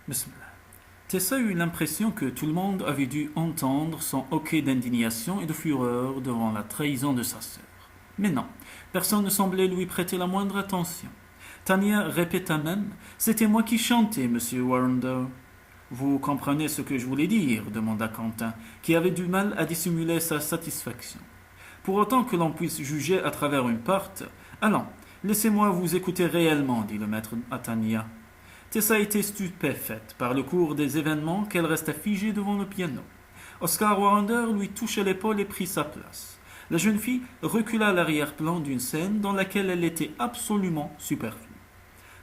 Bismillah. Tessa eut l'impression que tout le monde avait dû entendre son hoquet d'indignation et de fureur devant la trahison de sa sœur. Mais non, personne ne semblait lui prêter la moindre attention. Tania répéta même: C'était moi qui chantais, monsieur Warrender. Vous comprenez ce que je voulais dire demanda Quentin, qui avait du mal à dissimuler sa satisfaction. Pour autant que l'on puisse juger à travers une porte, allons, laissez-moi vous écouter réellement, dit le maître à Tania. Tessa était stupéfaite par le cours des événements qu'elle resta figée devant le piano. Oscar Warrender lui toucha l'épaule et prit sa place. La jeune fille recula à l'arrière-plan d'une scène dans laquelle elle était absolument superflue.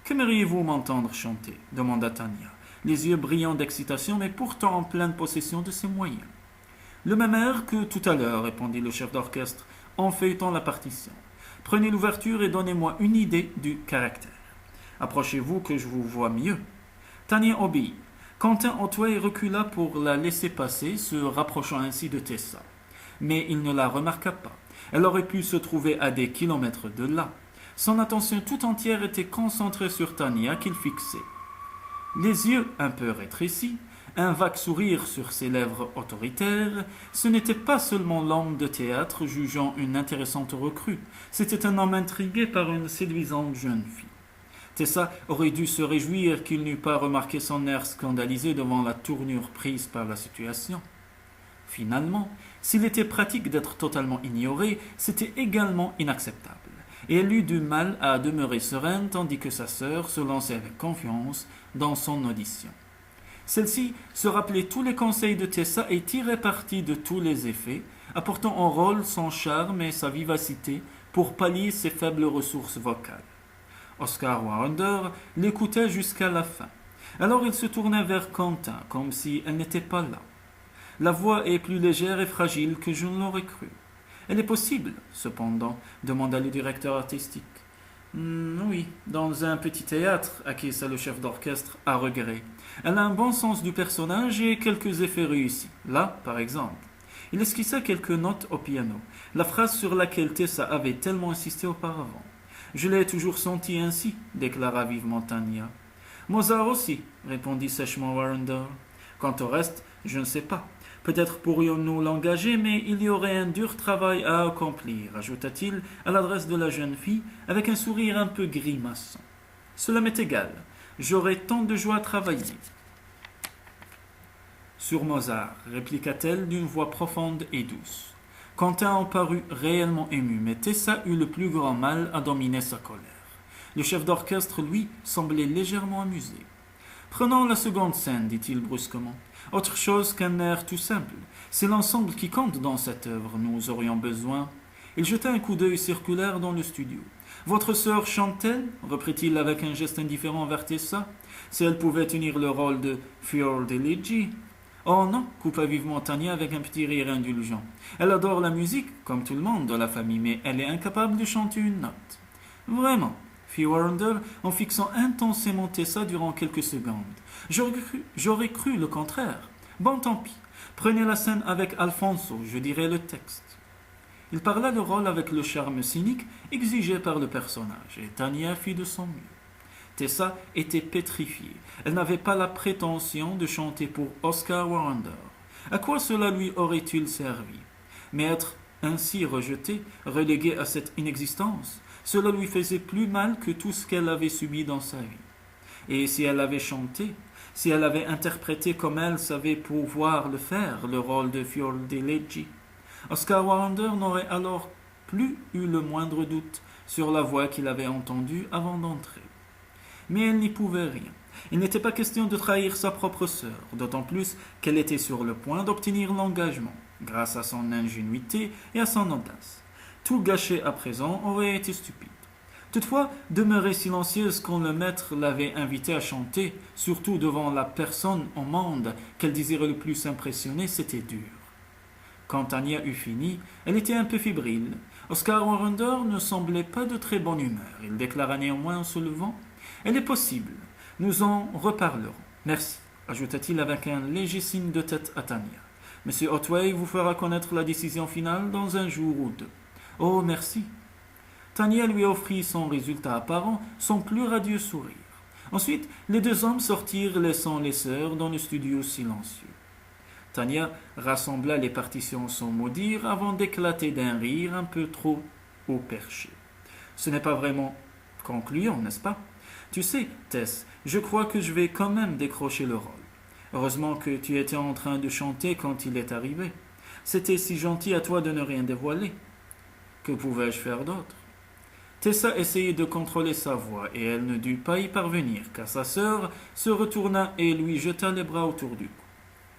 Qu'aimeriez-vous m'entendre chanter demanda Tania, les yeux brillants d'excitation, mais pourtant en pleine possession de ses moyens. Le même air que tout à l'heure, répondit le chef d'orchestre en feuilletant la partition. Prenez l'ouverture et donnez-moi une idée du caractère. Approchez-vous que je vous vois mieux. Tania obéit. Quentin Otway recula pour la laisser passer, se rapprochant ainsi de Tessa. Mais il ne la remarqua pas. Elle aurait pu se trouver à des kilomètres de là. Son attention tout entière était concentrée sur Tania qu'il fixait. Les yeux un peu rétrécis, un vague sourire sur ses lèvres autoritaires, ce n'était pas seulement l'homme de théâtre jugeant une intéressante recrue, c'était un homme intrigué par une séduisante jeune fille. Tessa aurait dû se réjouir qu'il n'eût pas remarqué son air scandalisé devant la tournure prise par la situation. Finalement, s'il était pratique d'être totalement ignoré, c'était également inacceptable, et elle eut du mal à demeurer sereine tandis que sa sœur se lançait avec confiance dans son audition. Celle-ci se rappelait tous les conseils de Tessa et tirait parti de tous les effets, apportant au rôle son charme et sa vivacité pour pallier ses faibles ressources vocales. Oscar Warrender l'écoutait jusqu'à la fin. Alors il se tourna vers Quentin, comme si elle n'était pas là. La voix est plus légère et fragile que je ne l'aurais cru. Elle est possible, cependant, demanda le directeur artistique. Oui, dans un petit théâtre, acquiesça le chef d'orchestre à regret. Elle a un bon sens du personnage et quelques effets réussis. Là, par exemple. Il esquissa quelques notes au piano, la phrase sur laquelle Tessa avait tellement insisté auparavant. Je l'ai toujours senti ainsi, déclara vivement Tania. Mozart aussi, répondit sèchement Warrender. Quant au reste, je ne sais pas. Peut-être pourrions-nous l'engager, mais il y aurait un dur travail à accomplir, ajouta-t-il à l'adresse de la jeune fille, avec un sourire un peu grimaçant. Cela m'est égal. J'aurai tant de joie à travailler. Sur Mozart, répliqua-t-elle d'une voix profonde et douce. Quentin en parut réellement ému, mais Tessa eut le plus grand mal à dominer sa colère. Le chef d'orchestre, lui, semblait légèrement amusé. Prenons la seconde scène, dit-il brusquement. Autre chose qu'un air tout simple. C'est l'ensemble qui compte dans cette œuvre, nous aurions besoin. Il jeta un coup d'œil circulaire dans le studio. Votre sœur chante-t-elle reprit-il avec un geste indifférent vers Tessa. Si elle pouvait tenir le rôle de Fiordiligi. Oh non, coupa vivement Tania avec un petit rire indulgent. Elle adore la musique, comme tout le monde dans la famille, mais elle est incapable de chanter une note. Vraiment, fit Warrender en fixant intensément Tessa durant quelques secondes. J'aurais cru le contraire. Bon, tant pis. Prenez la scène avec Alfonso, je dirai le texte. Il parla le rôle avec le charme cynique exigé par le personnage, et Tania fit de son mieux. Tessa était pétrifiée. Elle n'avait pas la prétention de chanter pour Oscar Warrender. À quoi cela lui aurait-il servi? Mais être ainsi rejetée, reléguée à cette inexistence, cela lui faisait plus mal que tout ce qu'elle avait subi dans sa vie. Et si elle avait chanté, si elle avait interprété comme elle savait pouvoir le faire, le rôle de Fiordiligi, Oscar Warrender n'aurait alors plus eu le moindre doute sur la voix qu'il avait entendue avant d'entrer. Mais elle n'y pouvait rien. Il n'était pas question de trahir sa propre sœur, d'autant plus qu'elle était sur le point d'obtenir l'engagement, grâce à son ingénuité et à son audace. Tout gâcher à présent aurait été stupide. Toutefois, demeurer silencieuse quand le maître l'avait invitée à chanter, surtout devant la personne au monde qu'elle désirait le plus impressionner, c'était dur. Quand Tania eut fini, elle était un peu fébrile. Oscar Warrender ne semblait pas de très bonne humeur. Il déclara néanmoins en se levant. « Elle est possible. Nous en reparlerons. Merci, ajouta-t-il avec un léger signe de tête à Tania. Monsieur Otway vous fera connaître la décision finale dans un jour ou deux. Oh, merci. Tania lui offrit son résultat apparent, son plus radieux sourire. Ensuite, les deux hommes sortirent laissant les sœurs dans le studio silencieux. Tania rassembla les partitions sans mot dire avant d'éclater d'un rire un peu trop haut perché. Ce n'est pas vraiment concluant, n'est-ce pas? Tu sais, Tess, je crois que je vais quand même décrocher le rôle. Heureusement que tu étais en train de chanter quand il est arrivé. C'était si gentil à toi de ne rien dévoiler. Que pouvais-je faire d'autre? Tessa essayait de contrôler sa voix et elle ne dut pas y parvenir car sa sœur se retourna et lui jeta les bras autour du cou.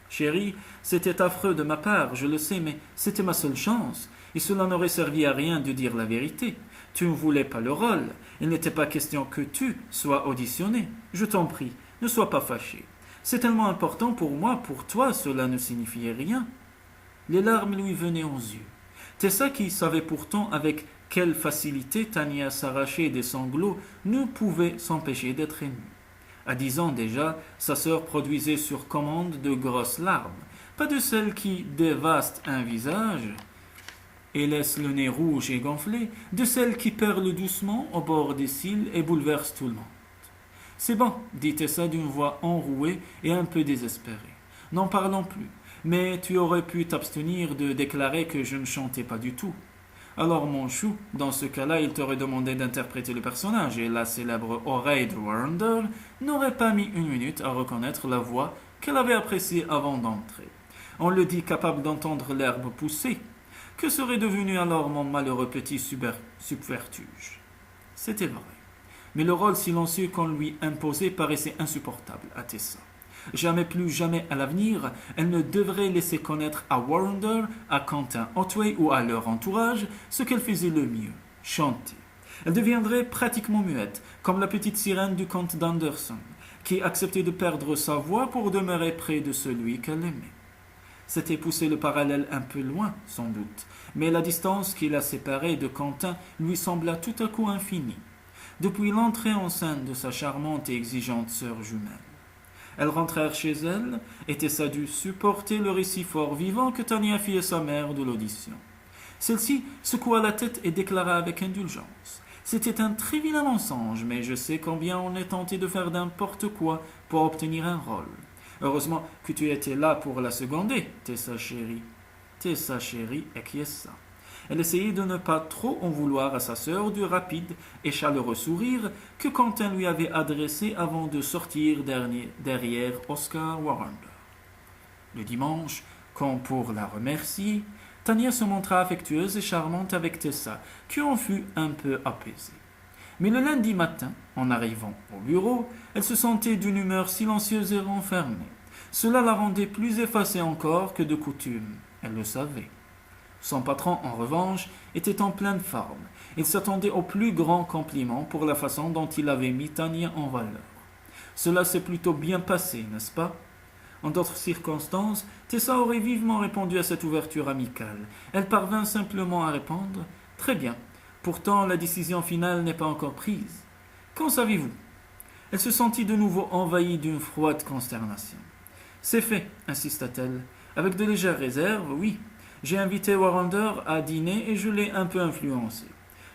Chérie, c'était affreux de ma part, je le sais, mais c'était ma seule chance, et cela n'aurait servi à rien de dire la vérité. Tu ne voulais pas le rôle, il n'était pas question que tu sois auditionné. Je t'en prie, ne sois pas fâché. C'est tellement important pour moi, pour toi, cela ne signifiait rien. Les larmes lui venaient aux yeux. Tessa, qui savait pourtant avec quelle facilité Tania s'arrachait des sanglots, ne pouvait s'empêcher d'être émue. À 10 ans déjà, sa sœur produisait sur commande de grosses larmes, pas de celles qui dévastent un visage et laissent le nez rouge et gonflé, de celles qui perlent doucement au bord des cils et bouleversent tout le monde. C'est bon, dit Tessa d'une voix enrouée et un peu désespérée. N'en parlons plus, mais tu aurais pu t'abstenir de déclarer que je ne chantais pas du tout. Alors mon chou, dans ce cas-là, il t'aurait demandé d'interpréter le personnage, et la célèbre oreille de Warrender n'aurait pas mis une minute à reconnaître la voix qu'elle avait appréciée avant d'entrer. On le dit capable d'entendre l'herbe pousser. Que serait devenu alors mon malheureux petit subterfuge? C'était vrai. Mais le rôle silencieux qu'on lui imposait paraissait insupportable à Tessa. Jamais plus jamais à l'avenir, elle ne devrait laisser connaître à Warrender, à Quentin Otway ou à leur entourage ce qu'elle faisait le mieux, chanter. Elle deviendrait pratiquement muette, comme la petite sirène du comte d'Anderson, qui acceptait de perdre sa voix pour demeurer près de celui qu'elle aimait. C'était pousser le parallèle un peu loin, sans doute, mais la distance qui la séparait de Quentin lui sembla tout à coup infinie, depuis l'entrée en scène de sa charmante et exigeante sœur jumelle. Elles rentrèrent chez elles, et Tessa dut supporter le récit fort vivant que Tania fit à sa mère de l'audition. Celle-ci secoua la tête et déclara avec indulgence. C'était un très vilain mensonge, mais je sais combien on est tenté de faire n'importe quoi pour obtenir un rôle. Heureusement que tu étais là pour la seconder, Tessa chérie. Tessa chérie acquiesça. Elle essayait de ne pas trop en vouloir à sa sœur du rapide et chaleureux sourire que Quentin lui avait adressé avant de sortir derrière Oscar Warrender. Le dimanche, quand pour la remercier, Tania se montra affectueuse et charmante avec Tessa, qui en fut un peu apaisée. Mais le lundi matin, en arrivant au bureau, elle se sentait d'une humeur silencieuse et renfermée. Cela la rendait plus effacée encore que de coutume, elle le savait. Son patron, en revanche, était en pleine forme. Il s'attendait au plus grand compliment pour la façon dont il avait mis Tania en valeur. Cela s'est plutôt bien passé, n'est-ce pas? En d'autres circonstances, Tessa aurait vivement répondu à cette ouverture amicale. Elle parvint simplement à répondre « Très bien. Pourtant, la décision finale n'est pas encore prise. Qu'en savez-vous » Elle se sentit de nouveau envahie d'une froide consternation. « C'est fait, insista-t-elle. Avec de légères réserves, oui. J'ai invité Warrender à dîner et je l'ai un peu influencé.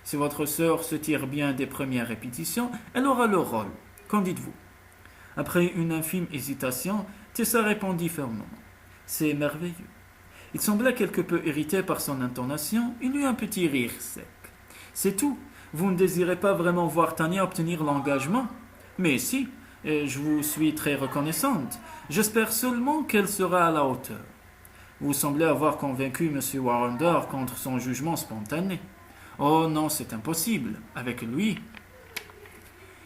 Si votre sœur se tire bien des premières répétitions, elle aura le rôle. Qu'en dites-vous » Après une infime hésitation, Tessa répondit fermement. « C'est merveilleux. » Il sembla quelque peu irrité par son intonation, il eut un petit rire sec. « C'est tout. Vous ne désirez pas vraiment voir Tania obtenir l'engagement ? Mais si, et je vous suis très reconnaissante. J'espère seulement qu'elle sera à la hauteur. Vous semblez avoir convaincu M. Warrender contre son jugement spontané. Oh non, c'est impossible. Avec lui,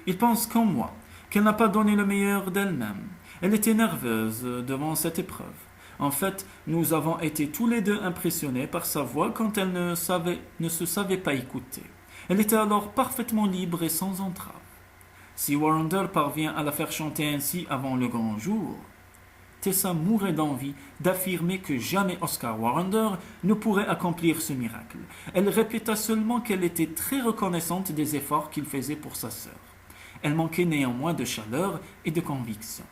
il pense comme moi, qu'elle n'a pas donné le meilleur d'elle-même. Elle était nerveuse devant cette épreuve. En fait, nous avons été tous les deux impressionnés par sa voix quand elle ne se savait pas écouter. Elle était alors parfaitement libre et sans entrave. Si Warrender parvient à la faire chanter ainsi avant le grand jour, Tessa mourait d'envie d'affirmer que jamais Oscar Warrender ne pourrait accomplir ce miracle. Elle répéta seulement qu'elle était très reconnaissante des efforts qu'il faisait pour sa sœur. Elle manquait néanmoins de chaleur et de conviction.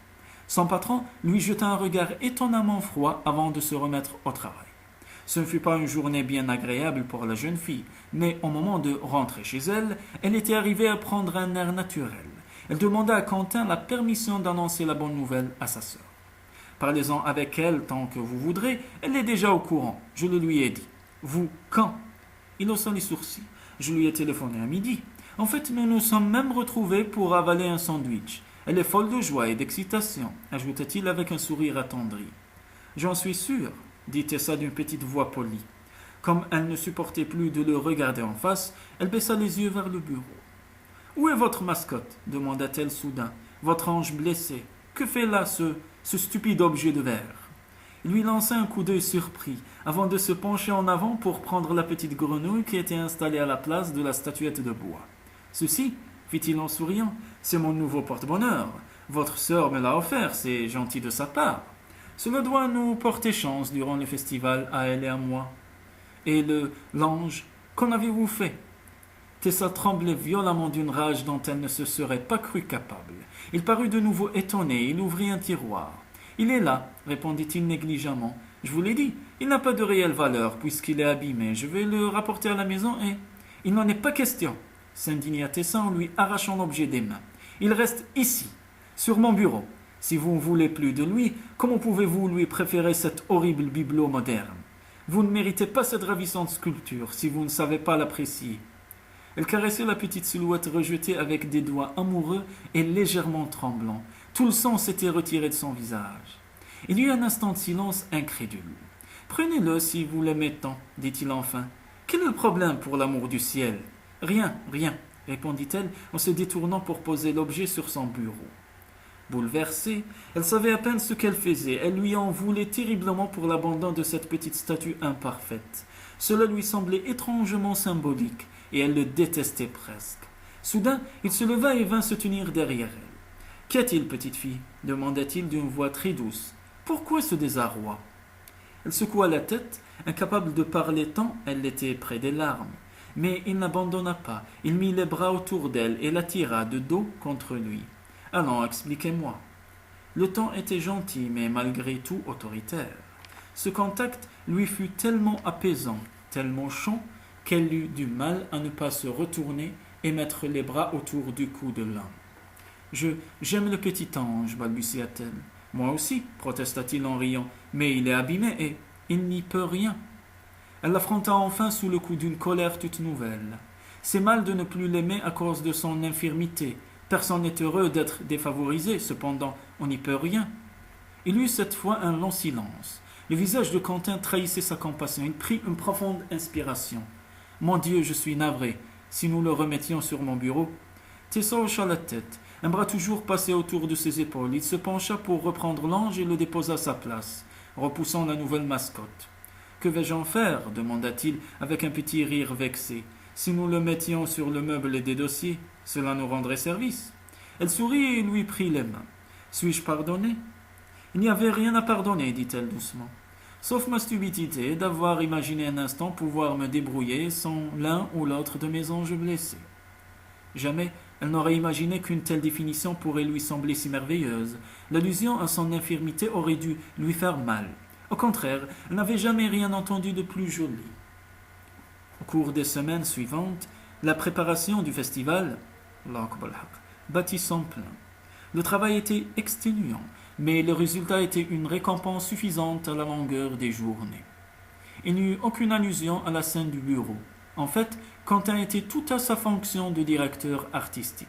Son patron lui jeta un regard étonnamment froid avant de se remettre au travail. Ce ne fut pas une journée bien agréable pour la jeune fille, mais au moment de rentrer chez elle, elle était arrivée à prendre un air naturel. Elle demanda à Quentin la permission d'annoncer la bonne nouvelle à sa sœur. Parlez-en avec elle tant que vous voudrez, elle est déjà au courant, je le lui ai dit. Vous, quand? Il haussa les sourcils. Je lui ai téléphoné à midi. En fait, nous nous sommes même retrouvés pour avaler un sandwich. Elle est folle de joie et d'excitation, ajouta-t-il avec un sourire attendri. J'en suis sûr, dit Tessa d'une petite voix polie. Comme elle ne supportait plus de le regarder en face, elle baissa les yeux vers le bureau. Où est votre mascotte demanda-t-elle soudain. Votre ange blessé. Que fait là ce stupide objet de verre? Il lui lança un coup d'œil surpris, avant de se pencher en avant pour prendre la petite grenouille qui était installée à la place de la statuette de bois. Ceci, fit-il en souriant, c'est mon nouveau porte-bonheur. Votre sœur me l'a offert, c'est gentil de sa part. Cela doit nous porter chance durant le festival, à elle et à moi. Et l'ange, qu'en avez-vous fait? Tessa tremblait violemment d'une rage dont elle ne se serait pas crue capable. Il parut de nouveau étonné, il ouvrit un tiroir. Il est là, répondit-il négligemment. Je vous l'ai dit, il n'a pas de réelle valeur puisqu'il est abîmé. Je vais le rapporter à la maison et... Il n'en est pas question, s'indigna Tessa en lui arrachant l'objet des mains. Il reste ici, sur mon bureau. Si vous ne voulez plus de lui, comment pouvez-vous lui préférer cet horrible bibelot moderne? Vous ne méritez pas cette ravissante sculpture si vous ne savez pas l'apprécier. Elle caressait la petite silhouette rejetée avec des doigts amoureux et légèrement tremblants. Tout le sang s'était retiré de son visage. Il y eut un instant de silence incrédule. Prenez-le si vous l'aimez tant, dit-il enfin. Quel est le problème pour l'amour du ciel? Rien, rien, répondit-elle en se détournant pour poser l'objet sur son bureau. Bouleversée, elle savait à peine ce qu'elle faisait. Elle lui en voulait terriblement pour l'abandon de cette petite statue imparfaite. Cela lui semblait étrangement symbolique, et elle le détestait presque. Soudain, il se leva et vint se tenir derrière elle. « Qu'y a-t-il, petite fille » demanda-t-il d'une voix très douce. « Pourquoi ce désarroi » Elle secoua la tête, incapable de parler tant elle était près des larmes. Mais il n'abandonna pas. Il mit les bras autour d'elle et l'attira de dos contre lui. « Allons, expliquez-moi. » Le ton était gentil, mais malgré tout autoritaire. Ce contact lui fut tellement apaisant, tellement chaud, qu'elle eut du mal à ne pas se retourner et mettre les bras autour du cou de l'homme. « J'aime le petit ange, balbutia-t-elle. Moi aussi, protesta-t-il en riant, mais il est abîmé et il n'y peut rien. Elle l'affronta enfin sous le coup d'une colère toute nouvelle. C'est mal de ne plus l'aimer à cause de son infirmité. Personne n'est heureux d'être défavorisé, cependant, on n'y peut rien. Il eut cette fois un long silence. Le visage de Quentin trahissait sa compassion. Il prit une profonde inspiration. Mon Dieu, je suis navré. Si nous le remettions sur mon bureau. Tessa hocha la tête. Un bras toujours passé autour de ses épaules. Il se pencha pour reprendre l'ange et le déposa à sa place, repoussant la nouvelle mascotte. Que vais-je en faire demanda-t-il avec un petit rire vexé. Si nous le mettions sur le meuble des dossiers, cela nous rendrait service. Elle sourit et lui prit les mains. Suis-je pardonné? Il n'y avait rien à pardonner, dit-elle doucement. Sauf ma stupidité d'avoir imaginé un instant pouvoir me débrouiller sans l'un ou l'autre de mes anges blessés. Jamais elle n'aurait imaginé qu'une telle définition pourrait lui sembler si merveilleuse. L'allusion à son infirmité aurait dû lui faire mal. Au contraire, elle n'avait jamais rien entendu de plus joli. Au cours des semaines suivantes, la préparation du festival battit son plein. Le travail était exténuant, mais le résultat était une récompense suffisante à la longueur des journées. Il n'y eut aucune allusion à la scène du bureau. En fait, Quentin était tout à sa fonction de directeur artistique,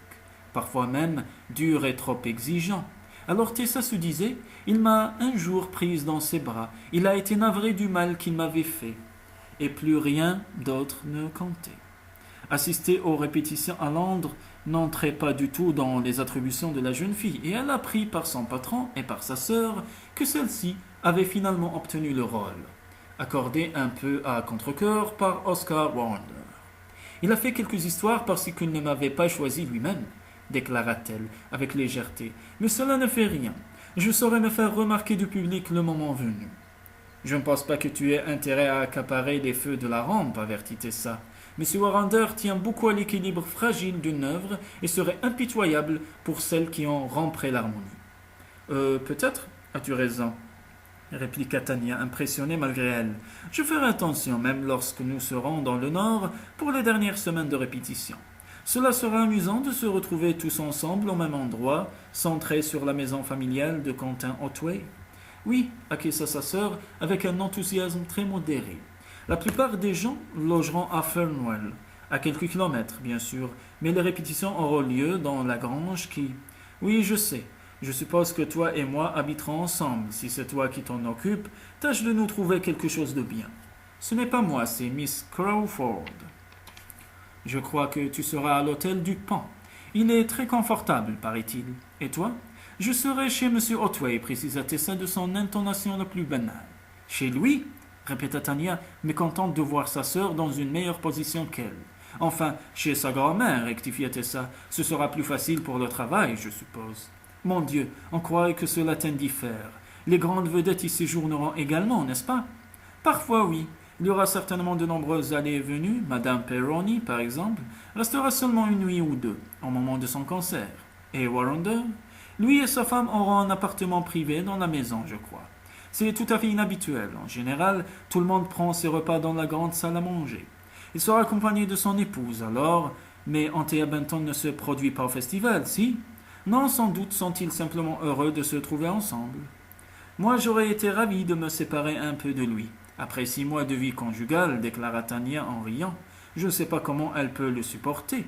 parfois même dur et trop exigeant. Alors Tessa se disait, il m'a un jour prise dans ses bras, il a été navré du mal qu'il m'avait fait, et plus rien d'autre ne comptait. Assister aux répétitions à Londres n'entrait pas du tout dans les attributions de la jeune fille, et elle apprit par son patron et par sa sœur que celle-ci avait finalement obtenu le rôle, accordé un peu à contre-cœur par Oscar Wilde. Il a fait quelques histoires parce qu'il ne m'avait pas choisi lui-même, déclara-t-elle avec légèreté. Mais cela ne fait rien. Je saurai me faire remarquer du public le moment venu. Je ne pense pas que tu aies intérêt à accaparer les feux de la rampe, avertit Tessa. M. Warrender tient beaucoup à l'équilibre fragile d'une œuvre et serait impitoyable pour celles qui en romprait l'harmonie. Peut-être, as-tu raison, répliqua Tania, impressionnée malgré elle. Je ferai attention, même lorsque nous serons dans le Nord pour les dernières semaines de répétition. Cela sera amusant de se retrouver tous ensemble au même endroit, centré sur la maison familiale de Quentin Otway. Oui, acquiesça sa sœur avec un enthousiasme très modéré. La plupart des gens logeront à Fernwell, à quelques kilomètres, bien sûr, mais les répétitions auront lieu dans la grange qui... Oui, je sais. Je suppose que toi et moi habiterons ensemble. Si c'est toi qui t'en occupes, tâche de nous trouver quelque chose de bien. Ce n'est pas moi, c'est Miss Crawford. Je crois que tu seras à l'hôtel du Pan. Il est très confortable, paraît-il. Et toi? Je serai chez M. Otway, précisa Tessa de son intonation la plus banale. Chez lui? Répéta Tania, mécontente de voir sa sœur dans une meilleure position qu'elle. Enfin, chez sa grand-mère, rectifia Tessa. Ce sera plus facile pour le travail, je suppose. Mon Dieu, on croirait que cela t'indiffère. Les grandes vedettes y séjourneront également, n'est-ce pas? Parfois, oui. Il y aura certainement de nombreuses allées et venues. Madame Perroni, par exemple, restera seulement une nuit ou deux, au moment de son concert. Et Warrender? Lui et sa femme auront un appartement privé dans la maison, je crois. C'est tout à fait inhabituel. En général, tout le monde prend ses repas dans la grande salle à manger. Il sera accompagné de son épouse, alors, mais Anthea Benton ne se produit pas au festival, si? Non, sans doute sont-ils simplement heureux de se trouver ensemble. Moi, j'aurais été ravi de me séparer un peu de lui. Après 6 mois de vie conjugale, déclara Tania en riant, je ne sais pas comment elle peut le supporter.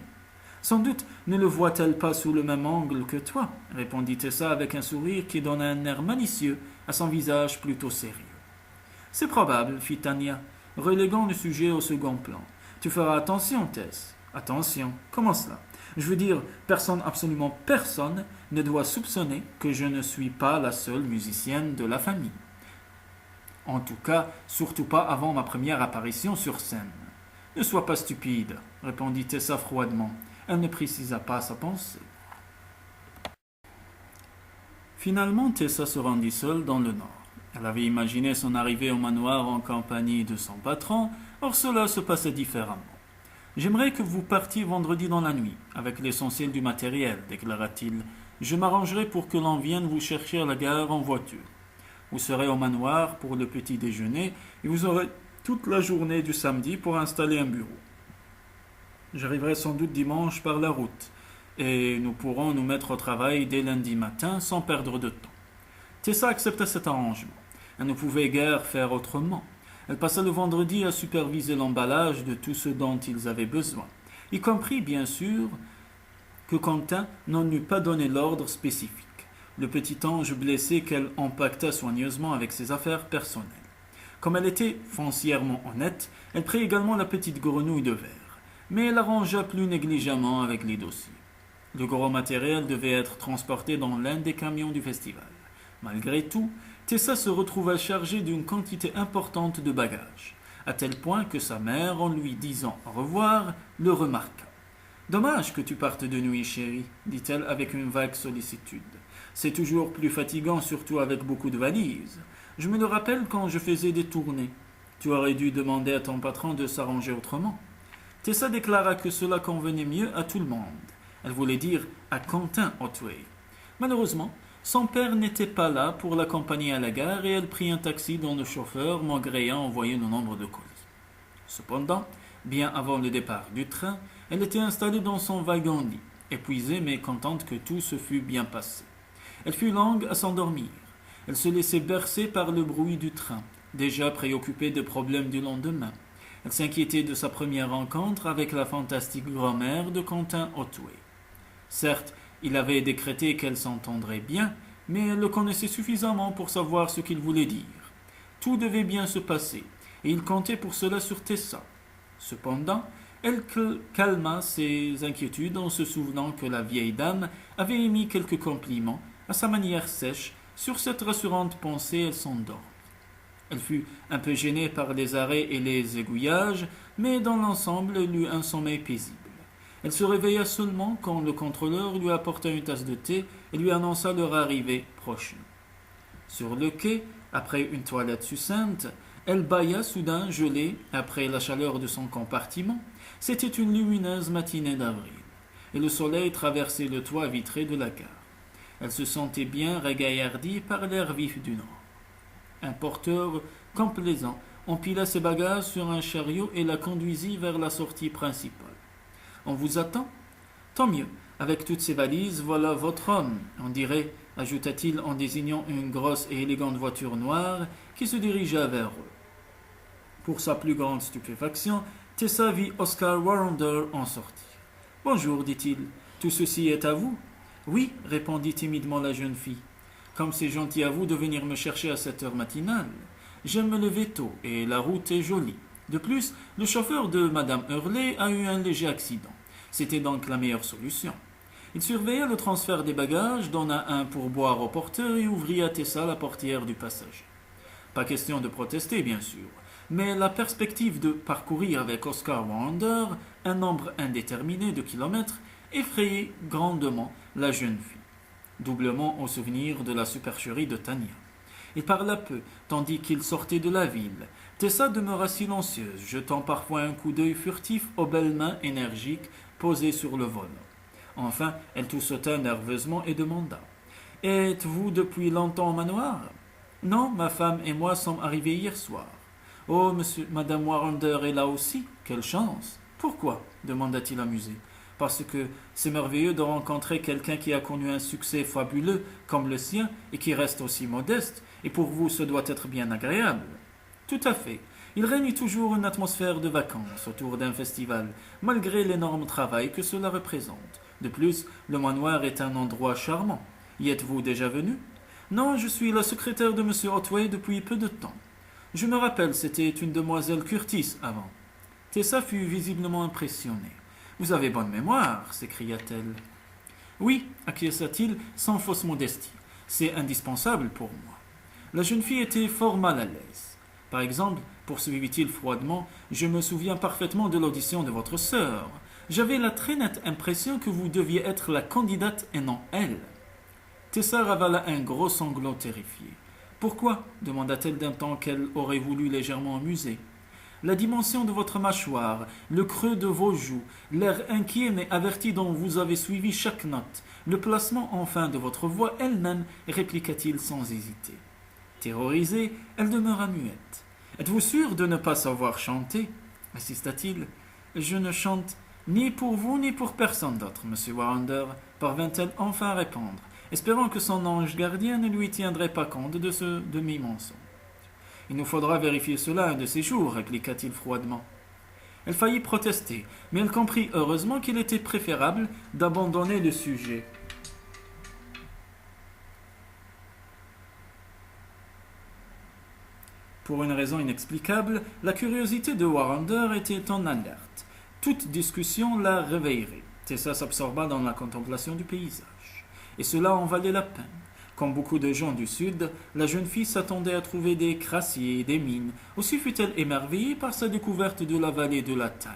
Sans doute ne le voit-elle pas sous le même angle que toi, répondit Tessa avec un sourire qui donna un air malicieux à son visage plutôt sérieux. C'est probable, fit Tania, reléguant le sujet au second plan. Tu feras attention, Tess. Attention, comment cela? Je veux dire, personne, absolument personne, ne doit soupçonner que je ne suis pas la seule musicienne de la famille. En tout cas, surtout pas avant ma première apparition sur scène. Ne sois pas stupide, répondit Tessa froidement. Elle ne précisa pas sa pensée. Finalement, Tessa se rendit seule dans le nord. Elle avait imaginé son arrivée au manoir en compagnie de son patron, or cela se passait différemment. J'aimerais que vous partiez vendredi dans la nuit, avec l'essentiel du matériel, déclara-t-il. Je m'arrangerai pour que l'on vienne vous chercher à la gare en voiture. Vous serez au manoir pour le petit déjeuner et vous aurez toute la journée du samedi pour installer un bureau. J'arriverai sans doute dimanche par la route, et nous pourrons nous mettre au travail dès lundi matin sans perdre de temps. Tessa accepta cet arrangement. Elle ne pouvait guère faire autrement. Elle passa le vendredi à superviser l'emballage de tout ce dont ils avaient besoin, y compris, bien sûr, que Quentin n'en eût pas donné l'ordre spécifique. Le petit ange blessé qu'elle empaqueta soigneusement avec ses affaires personnelles. Comme elle était foncièrement honnête, elle prit également la petite grenouille de verre, mais elle arrangea plus négligemment avec les dossiers. Le gros matériel devait être transporté dans l'un des camions du festival. Malgré tout, Tessa se retrouva chargée d'une quantité importante de bagages, à tel point que sa mère, en lui disant au revoir, le remarqua. « Dommage que tu partes de nuit, chérie, dit-elle avec une vague sollicitude. C'est toujours plus fatigant, surtout avec beaucoup de valises. Je me le rappelle quand je faisais des tournées. Tu aurais dû demander à ton patron de s'arranger autrement. » Tessa déclara que cela convenait mieux à tout le monde. Elle voulait dire à Quentin Otway. Malheureusement, son père n'était pas là pour l'accompagner à la gare et elle prit un taxi dont le chauffeur, maugréant, envoyait le nombre de colis. Cependant, bien avant le départ du train, elle était installée dans son wagon-lit, épuisée mais contente que tout se fût bien passé. Elle fut longue à s'endormir. Elle se laissait bercer par le bruit du train, déjà préoccupée des problèmes du lendemain. Elle s'inquiétait de sa première rencontre avec la fantastique grand-mère de Quentin Otway. Certes, il avait décrété qu'elle s'entendrait bien, mais elle le connaissait suffisamment pour savoir ce qu'il voulait dire. Tout devait bien se passer, et il comptait pour cela sur Tessa. Cependant, elle calma ses inquiétudes en se souvenant que la vieille dame avait émis quelques compliments, à sa manière sèche. Sur cette rassurante pensée, elle s'endormit. Elle fut un peu gênée par les arrêts et les aiguillages, mais dans l'ensemble, elle eut un sommeil paisible. Elle se réveilla seulement quand le contrôleur lui apporta une tasse de thé et lui annonça leur arrivée prochaine. Sur le quai, après une toilette succincte, elle bâilla soudain gelée après la chaleur de son compartiment. C'était une lumineuse matinée d'avril, et le soleil traversait le toit vitré de la gare. Elle se sentait bien régaillardie par l'air vif du nord. Un porteur complaisant empila ses bagages sur un chariot et la conduisit vers la sortie principale. « On vous attend » Tant mieux. Avec toutes ces valises, voilà votre homme, on dirait, ajouta-t-il en désignant une grosse et élégante voiture noire qui se dirigea vers eux. Pour sa plus grande stupéfaction, Tessa vit Oscar Warrender en sortir. Bonjour, dit-il. Tout ceci est à vous? Oui, répondit timidement la jeune fille. Comme c'est gentil à vous de venir me chercher à cette heure matinale. J'aime me lever tôt et la route est jolie. De plus, le chauffeur de Madame Hurley a eu un léger accident. C'était donc la meilleure solution. Il surveilla le transfert des bagages, donna un pourboire au porteur et ouvrit à Tessa la portière du passager. Pas question de protester, bien sûr, mais la perspective de parcourir avec Oscar Wander un nombre indéterminé de kilomètres effrayait grandement la jeune fille, doublement au souvenir de la supercherie de Tania. Il parla peu, tandis qu'il sortait de la ville. Tessa demeura silencieuse, jetant parfois un coup d'œil furtif aux belles mains énergiques posées sur le volant. Enfin, elle toussota nerveusement et demanda « Êtes-vous depuis longtemps au manoir ?»« Non, ma femme et moi sommes arrivés hier soir. »« Oh, madame Warrender est là aussi? Quelle chance !»« Pourquoi ?» demanda-t-il amusé. « Parce que c'est merveilleux de rencontrer quelqu'un qui a connu un succès fabuleux comme le sien et qui reste aussi modeste, et pour vous ce doit être bien agréable. » Tout à fait. Il règne toujours une atmosphère de vacances autour d'un festival, malgré l'énorme travail que cela représente. De plus, le manoir est un endroit charmant. Y êtes-vous déjà venu? Non, je suis la secrétaire de M. Otway depuis peu de temps. Je me rappelle, c'était une demoiselle Curtis avant. Tessa fut visiblement impressionnée. Vous avez bonne mémoire, s'écria-t-elle. Oui, acquiesça-t-il sans fausse modestie. C'est indispensable pour moi. La jeune fille était fort mal à l'aise. Par exemple, poursuivit-il froidement, je me souviens parfaitement de l'audition de votre sœur. J'avais la très nette impression que vous deviez être la candidate et non elle. Tessa ravala un gros sanglot terrifié. Pourquoi demanda-t-elle d'un ton qu'elle aurait voulu légèrement amuser. La dimension de votre mâchoire, le creux de vos joues, l'air inquiet mais averti dont vous avez suivi chaque note, le placement enfin de votre voix elle-même, répliqua-t-il sans hésiter. Terrorisée, elle demeura muette. Êtes-vous sûr de ne pas savoir chanter insista-t-il. Je ne chante ni pour vous ni pour personne d'autre, monsieur Warrender, parvint-elle enfin à répondre, espérant que son ange gardien ne lui tiendrait pas compte de ce demi-mensonge. Il nous faudra vérifier cela un de ces jours, répliqua-t-il froidement. Elle faillit protester, mais elle comprit heureusement qu'il était préférable d'abandonner le sujet. Pour une raison inexplicable, la curiosité de Warrender était en alerte. Toute discussion la réveillerait. Tessa s'absorba dans la contemplation du paysage. Et cela en valait la peine. Comme beaucoup de gens du Sud, la jeune fille s'attendait à trouver des crassiers et des mines. Aussi fut-elle émerveillée par sa découverte de la vallée de la Tyne.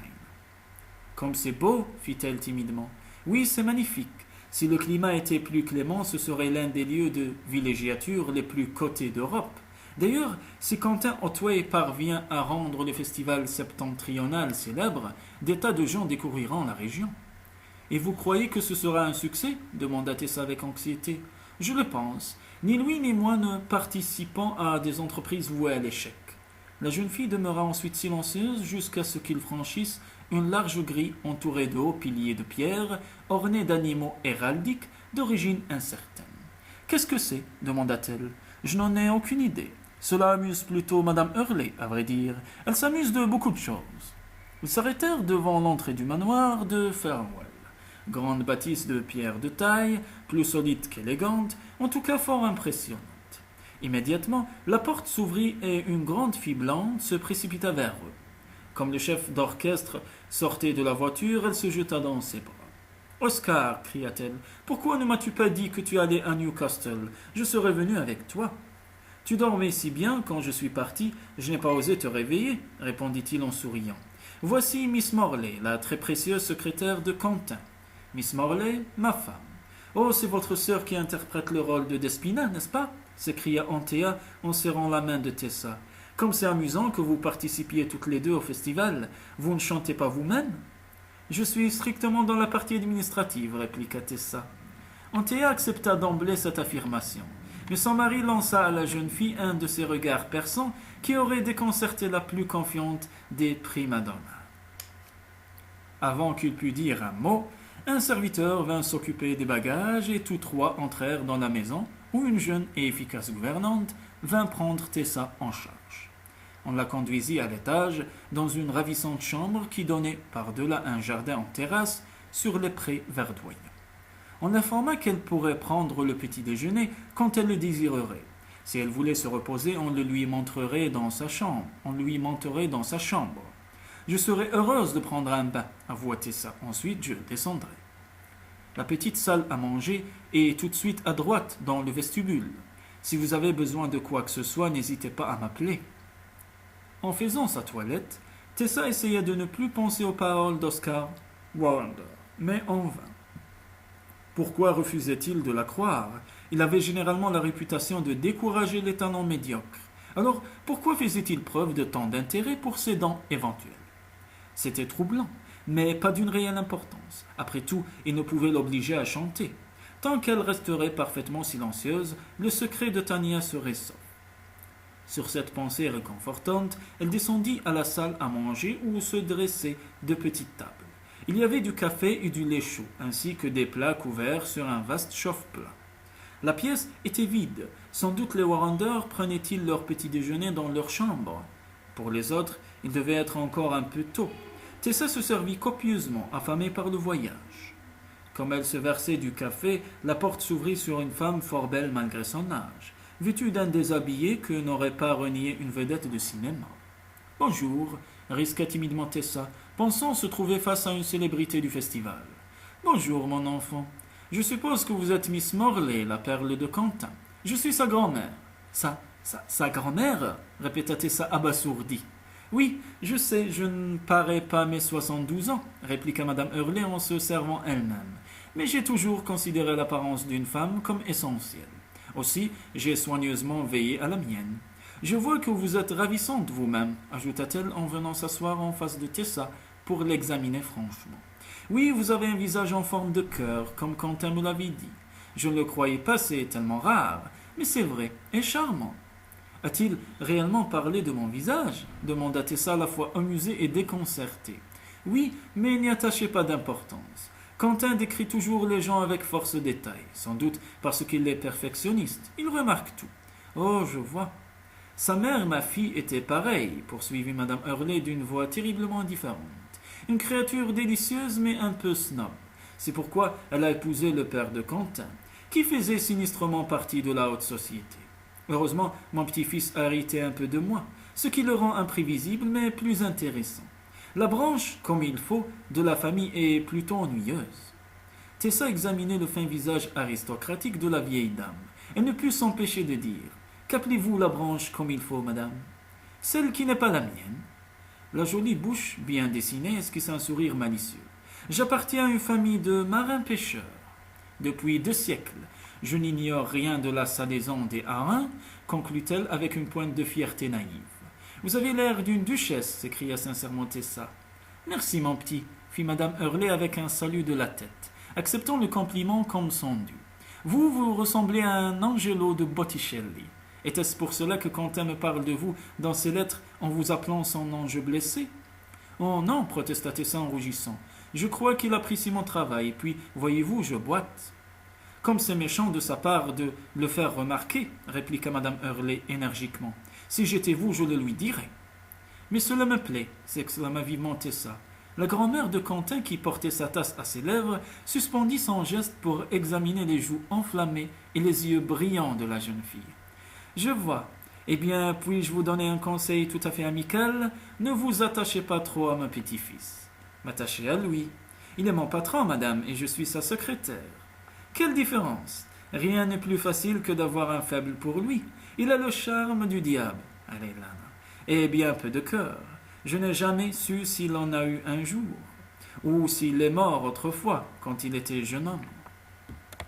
« Comme c'est beau !» fit-elle timidement. « Oui, c'est magnifique. Si le climat était plus clément, ce serait l'un des lieux de villégiature les plus cotés d'Europe. D'ailleurs, si Quentin Otway parvient à rendre le festival septentrional célèbre, des tas de gens découvriront la région. »« Et vous croyez que ce sera un succès ?» demanda Tessa avec anxiété. « Je le pense. Ni lui ni moi ne participons à des entreprises vouées à l'échec. » La jeune fille demeura ensuite silencieuse jusqu'à ce qu'ils franchissent une large grille entourée de hauts piliers de pierre, ornés d'animaux héraldiques d'origine incertaine. « Qu'est-ce que c'est » demanda-t-elle. « Je n'en ai aucune idée. Cela amuse plutôt Madame Hurley, à vrai dire. Elle s'amuse de beaucoup de choses. » Ils s'arrêtèrent devant l'entrée du manoir de Farewell. Grande bâtisse de pierre de taille, plus solide qu'élégante, en tout cas fort impressionnante. Immédiatement, la porte s'ouvrit et une grande fille blonde se précipita vers eux. Comme le chef d'orchestre sortait de la voiture, elle se jeta dans ses bras. « Oscar !» cria-t-elle, « pourquoi ne m'as-tu pas dit que tu allais à Newcastle? Je serais venue avec toi. »« Tu dormais si bien quand je suis parti, je n'ai pas osé te réveiller, » répondit-il en souriant. « Voici Miss Morley, la très précieuse secrétaire de Quentin. Miss Morley, ma femme. Oh, c'est votre sœur qui interprète le rôle de Despina, n'est-ce pas ?» s'écria Anthea en serrant la main de Tessa. « Comme c'est amusant que vous participiez toutes les deux au festival, vous ne chantez pas vous-même ?»« Je suis strictement dans la partie administrative, » répliqua Tessa. Anthea accepta d'emblée cette affirmation, mais son mari lança à la jeune fille un de ces regards perçants qui aurait déconcerté la plus confiante des primadonnas. Avant qu'il pût dire un mot, Un serviteur vint s'occuper des bagages et tous trois entrèrent dans la maison où une jeune et efficace gouvernante vint prendre Tessa en charge. On la conduisit à l'étage dans une ravissante chambre qui donnait par-delà un jardin en terrasse sur les prés verdoyants. On l'informa qu'elle pourrait prendre le petit déjeuner quand elle le désirerait. Si elle voulait se reposer, on le lui montrerait dans sa chambre. Je serai heureuse de prendre un bain, avoua Tessa. Ensuite, je descendrai. La petite salle à manger est tout de suite à droite, dans le vestibule. Si vous avez besoin de quoi que ce soit, n'hésitez pas à m'appeler. En faisant sa toilette, Tessa essaya de ne plus penser aux paroles d'Oscar Wallander, mais en vain. Pourquoi refusait-il de la croire? Il avait généralement la réputation de décourager les talents médiocres. Alors, pourquoi faisait-il preuve de tant d'intérêt pour ses dents éventuelles? C'était troublant, mais pas d'une réelle importance. Après tout, il ne pouvait l'obliger à chanter. Tant qu'elle resterait parfaitement silencieuse, le secret de Tania serait sauf. Sur cette pensée réconfortante, elle descendit à la salle à manger où se dressaient de petites tables. Il y avait du café et du lait chaud, ainsi que des plats couverts sur un vaste chauffe-plat. La pièce était vide. Sans doute les Warrender prenaient-ils leur petit déjeuner dans leur chambre. Pour les autres, il devait être encore un peu tôt. Tessa se servit copieusement, affamée par le voyage. Comme elle se versait du café, la porte s'ouvrit sur une femme fort belle malgré son âge, vêtue d'un déshabillé que n'aurait pas renié une vedette de cinéma. « Bonjour », risqua timidement Tessa, pensant se trouver face à une célébrité du festival. « Bonjour, mon enfant. Je suppose que vous êtes Miss Morley, la perle de Quentin. Je suis sa grand-mère. »« Sa grand-mère » répéta Tessa abasourdie. « Oui, je sais, je ne parais pas mes 72 ans, répliqua Madame Hurley en se servant elle-même. Mais j'ai toujours considéré l'apparence d'une femme comme essentielle. Aussi, j'ai soigneusement veillé à la mienne. Je vois que vous êtes ravissante vous-même, ajouta-t-elle en venant s'asseoir en face de Tessa pour l'examiner franchement. Oui, vous avez un visage en forme de cœur, comme Quentin me l'avait dit. Je ne le croyais pas, c'est tellement rare, mais c'est vrai, et charmant. A-t-il réellement parlé de mon visage demanda Tessa à la fois amusée et déconcertée. Oui, mais n'y attachez pas d'importance. Quentin décrit toujours les gens avec force détail, sans doute parce qu'il est perfectionniste. Il remarque tout. Oh, je vois. Sa mère, ma fille, était pareille, poursuivit Madame Hurley d'une voix terriblement différente. Une créature délicieuse mais un peu snob. C'est pourquoi elle a épousé le père de Quentin, qui faisait sinistrement partie de la haute société. Heureusement, mon petit-fils a hérité un peu de moi, ce qui le rend imprévisible mais plus intéressant. La branche, comme il faut, de la famille est plutôt ennuyeuse. Tessa examinait le fin visage aristocratique de la vieille dame. Elle ne put s'empêcher de dire « Qu'appelez-vous la branche comme il faut, madame ?»« Celle qui n'est pas la mienne. » La jolie bouche, bien dessinée, esquissa un sourire malicieux. « J'appartiens à une famille de marins-pêcheurs. Depuis 2 siècles, je n'ignore rien de la salaison des harins, conclut-elle avec une pointe de fierté naïve. Vous avez l'air d'une duchesse, s'écria sincèrement Tessa. Merci, mon petit, fit Madame Hurley avec un salut de la tête, acceptant le compliment comme son dû. Vous ressemblez à un Angelo de Botticelli. Était-ce pour cela que Quentin me parle de vous dans ses lettres en vous appelant son ange blessé? Oh non, protesta Tessa en rougissant. Je crois qu'il apprécie mon travail, puis, voyez-vous, je boite. Comme c'est méchant de sa part de le faire remarquer, répliqua Madame Hurley énergiquement. Si j'étais vous, je le lui dirais. Mais cela me plaît, s'exclama vivement Tessa. La grand-mère de Quentin, qui portait sa tasse à ses lèvres, suspendit son geste pour examiner les joues enflammées et les yeux brillants de la jeune fille. Je vois. Eh bien, puis-je vous donner un conseil tout à fait amical? Ne vous attachez pas trop à mon petit-fils. M'attacher à lui. Il est mon patron, madame, et je suis sa secrétaire. Quelle différence! Rien n'est plus facile que d'avoir un faible pour lui. Il a le charme du diable. Allez, là, et bien peu de cœur. Je n'ai jamais su s'il en a eu un jour, ou s'il est mort autrefois, quand il était jeune homme.